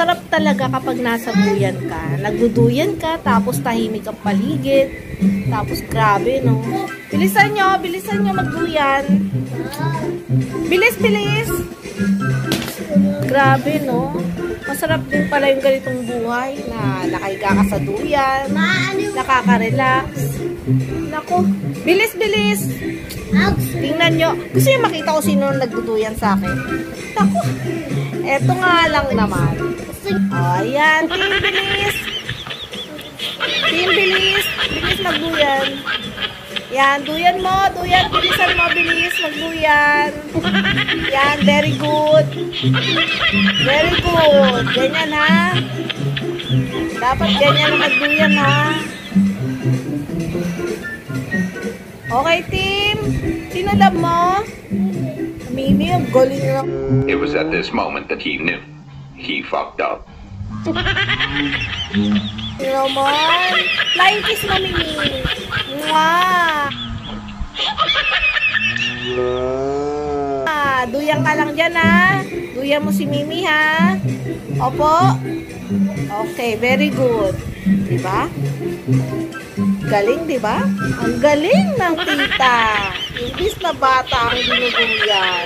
Masarap talaga kapag nasa duyan ka. Nagduduyan ka, tapos tahimik ang paligid. Tapos grabe, no? Bilisan nyo magduyan. Bilis, bilis! Grabe, no? Masarap din pala yung ganitong buhay na nakahiga ka sa duyan, nakaka-relax. Naku, bilis, bilis! Tingnan nyo. Gusto nyo makita ko sino nagduduyan sa akin? Naku, eto nga lang naman. O, ayan. Team bilis. Team bilis. Bilis magduyan. Yan, duyan mo. Duyan, bilisan mo. Bilis magduyan. Yan, very good. Very good. Ganyan, ha? Dapat ganyan magduyan, ha? Okay, team. Sino love mo? Mimi, ang galing na. It was at this moment that he knew. He fucked up. Naman. Flying kiss mo, Mimi. Mwah! Duyan ka lang dyan, ha? Duyan mo si Mimi, ha? Opo? Okay, very good. Diba? Galing, diba? Ang galing ng tita. Imbis na bata ang dinuduyan.